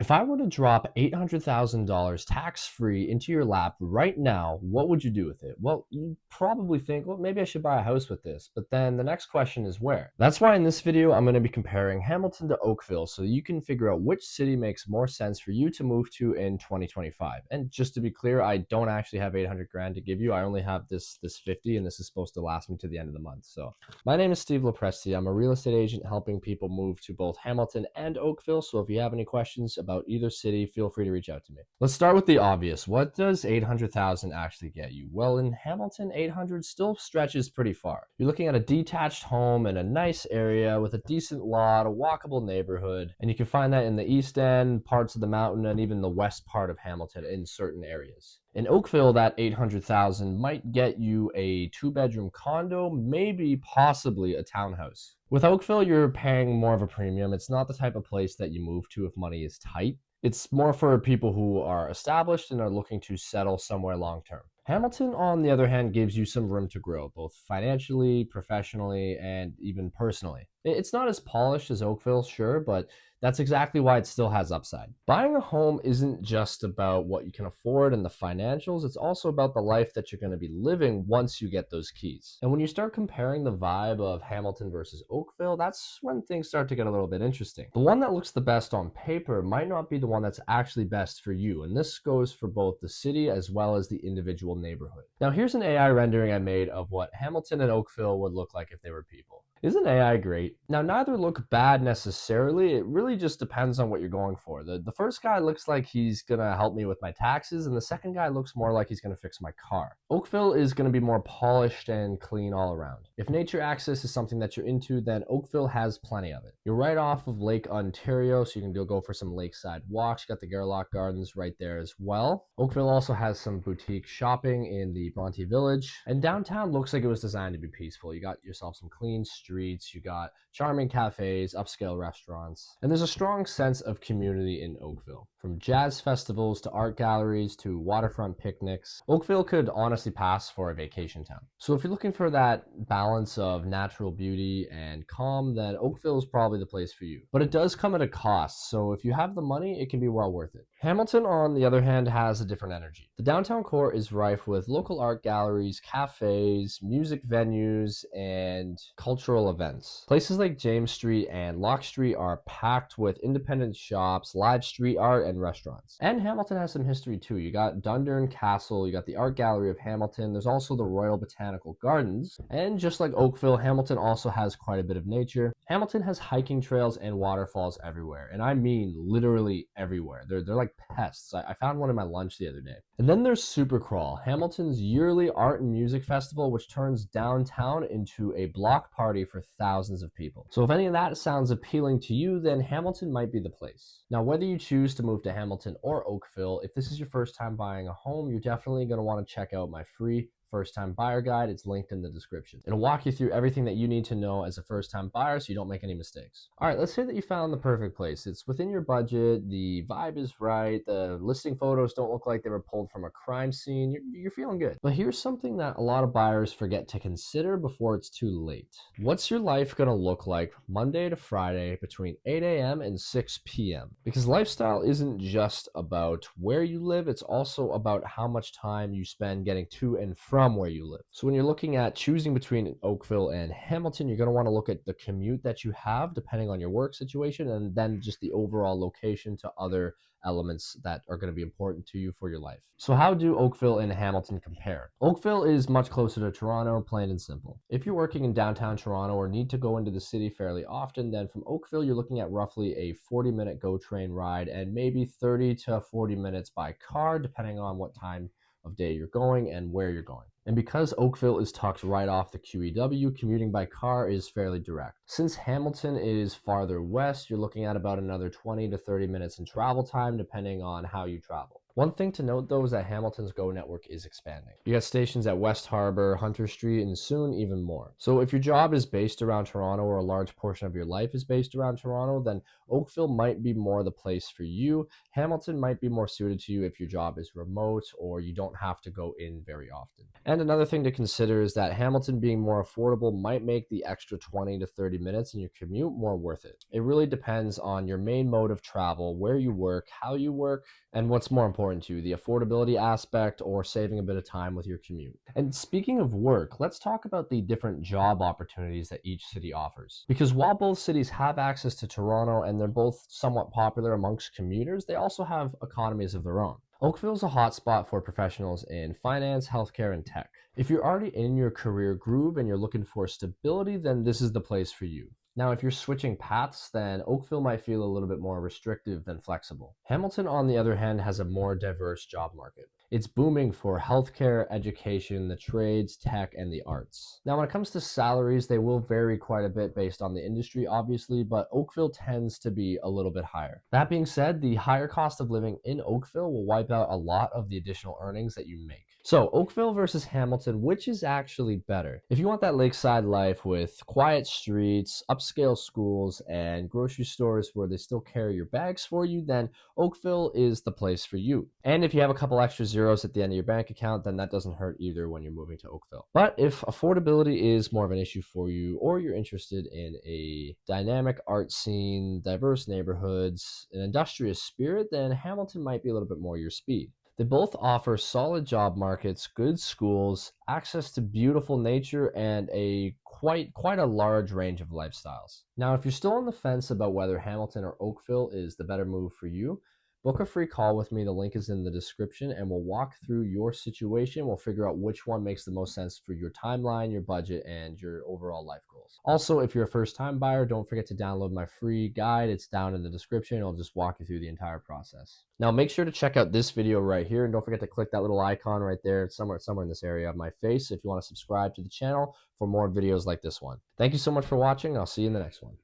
If I were to drop $800,000 tax-free into your lap right now, what would you do with it? Well, you probably think, well, maybe I should buy a house with this. But then the next question is where? That's why in this video, I'm going to be comparing Hamilton to Oakville so you can figure out which city makes more sense for you to move to in 2025. And just to be clear, I don't actually have 800 grand to give you. I only have this 50, and this is supposed to last me to the end of the month. So my name is LoPresti. I'm a real estate agent helping people move to both Hamilton and Oakville. So if you have any questions about either city, feel free to reach out to me. Let's start with the obvious. What does 800,000 actually get you? Well, in Hamilton, 800 still stretches pretty far. You're looking at a detached home in a nice area with a decent lot, a walkable neighborhood, and you can find that in the East End, parts of the mountain, and even the west part of Hamilton in certain areas. In Oakville, that 800,000 might get you a 2-bedroom condo, maybe possibly a townhouse. With Oakville, you're paying more of a premium. It's not the type of place that you move to if money is tight. It's more for people who are established and are looking to settle somewhere long term. Hamilton, on the other hand, gives you some room to grow, both financially, professionally, and even personally. It's not as polished as Oakville, sure, but that's exactly why it still has upside. Buying a home isn't just about what you can afford and the financials, it's also about the life that you're going to be living once you get those keys. And when you start comparing the vibe of Hamilton versus Oakville, that's when things start to get a little bit interesting. The one that looks the best on paper might not be the one that's actually best for you, and this goes for both the city as well as the individual neighborhood. Now here's an AI rendering I made of what Hamilton and Oakville would look like if they were people. Isn't AI great? Now, neither look bad necessarily. It really just depends on what you're going for. The first guy looks like he's going to help me with my taxes, and the second guy looks more like he's going to fix my car. Oakville is going to be more polished and clean all around. If nature access is something that you're into, then Oakville has plenty of it. You're right off of Lake Ontario, so you can go for some lakeside walks. You got the Garlock Gardens right there as well. Oakville also has some boutique shopping in the Bronte Village, and downtown looks like it was designed to be peaceful. You got yourself some clean streets, you got charming cafes, upscale restaurants, and there's a strong sense of community in Oakville. From jazz festivals to art galleries to waterfront picnics, Oakville could honestly pass for a vacation town. So if you're looking for that balance of natural beauty and calm, then Oakville is probably the place for you. But it does come at a cost, so if you have the money, it can be well worth it. Hamilton, on the other hand, has a different energy. The downtown core is rife with local art galleries, cafes, music venues, and cultural events. Places like James Street and Locke Street are packed with independent shops, live street art, and restaurants. And Hamilton has some history too. You got Dundurn Castle, you got the Art Gallery of Hamilton, there's also the Royal Botanical Gardens, and just like Oakville, Hamilton also has quite a bit of nature. Hamilton has hiking trails and waterfalls everywhere, and I mean literally everywhere. They're like pests. I found one in my lunch the other day. And then there's Supercrawl, Hamilton's yearly art and music festival, which turns downtown into a block party for thousands of people. So if any of that sounds appealing to you, then Hamilton might be the place. Now, whether you choose to move to Hamilton or Oakville, if this is your first time buying a home, you're definitely going to want to check out my free first-time buyer guide. It's linked in the description. It'll walk you through everything that you need to know as a first-time buyer so you don't make any mistakes. All right, let's say that you found the perfect place. It's within your budget, the vibe is right, the listing photos don't look like they were pulled from a crime scene. You're feeling good. But here's something that a lot of buyers forget to consider before it's too late. What's your life gonna look like Monday to Friday between 8 a.m. and 6 p.m.? Because lifestyle isn't just about where you live, it's also about how much time you spend getting to and from where you live. So when you're looking at choosing between Oakville and Hamilton, you're going to want to look at the commute that you have depending on your work situation, and then just the overall location to other elements that are going to be important to you for your life. So how do Oakville and Hamilton compare? Oakville is much closer to Toronto, plain and simple. If you're working in downtown Toronto or need to go into the city fairly often, then from Oakville you're looking at roughly a 40-minute GO train ride and maybe 30 to 40 minutes by car depending on what time of day you're going and where you're going. And because Oakville is tucked right off the QEW, commuting by car is fairly direct. Since Hamilton is farther west, you're looking at about another 20 to 30 minutes in travel time depending on how you travel. One thing to note though is that Hamilton's GO network is expanding. You got stations at West Harbor, Hunter Street, and soon even more. So if your job is based around Toronto or a large portion of your life is based around Toronto, then Oakville might be more the place for you. Hamilton might be more suited to you if your job is remote or you don't have to go in very often. And another thing to consider is that Hamilton being more affordable might make the extra 20 to 30 minutes in your commute more worth it. It really depends on your main mode of travel, where you work, how you work, and what's more important to you, the affordability aspect or saving a bit of time with your commute. And speaking of work, let's talk about the different job opportunities that each city offers. Because while both cities have access to Toronto and they're both somewhat popular amongst commuters, they also have economies of their own. Oakville is a hotspot for professionals in finance, healthcare, and tech. If you're already in your career groove and you're looking for stability, then this is the place for you. Now, if you're switching paths, then Oakville might feel a little bit more restrictive than flexible. Hamilton, on the other hand, has a more diverse job market. It's booming for healthcare, education, the trades, tech, and the arts. Now, when it comes to salaries, they will vary quite a bit based on the industry, obviously, but Oakville tends to be a little bit higher. That being said, the higher cost of living in Oakville will wipe out a lot of the additional earnings that you make. So, Oakville versus Hamilton, which is actually better? If you want that lakeside life with quiet streets, upscale schools, and grocery stores where they still carry your bags for you, then Oakville is the place for you. And if you have a couple extra zeros at the end of your bank account, then that doesn't hurt either when you're moving to Oakville. But if affordability is more of an issue for you, or you're interested in a dynamic art scene, diverse neighborhoods, an industrious spirit, then Hamilton might be a little bit more your speed. They both offer solid job markets, good schools, access to beautiful nature, and a quite a large range of lifestyles. Now, if you're still on the fence about whether Hamilton or Oakville is the better move for you, book a free call with me. The link is in the description, and we'll walk through your situation. We'll figure out which one makes the most sense for your timeline, your budget, and your overall life goals. Also, if you're a first-time buyer, don't forget to download my free guide. It's down in the description. I'll just walk you through the entire process. Now, make sure to check out this video right here, and don't forget to click that little icon right there. It's somewhere in this area of my face if you want to subscribe to the channel for more videos like this one. Thank you so much for watching. I'll see you in the next one.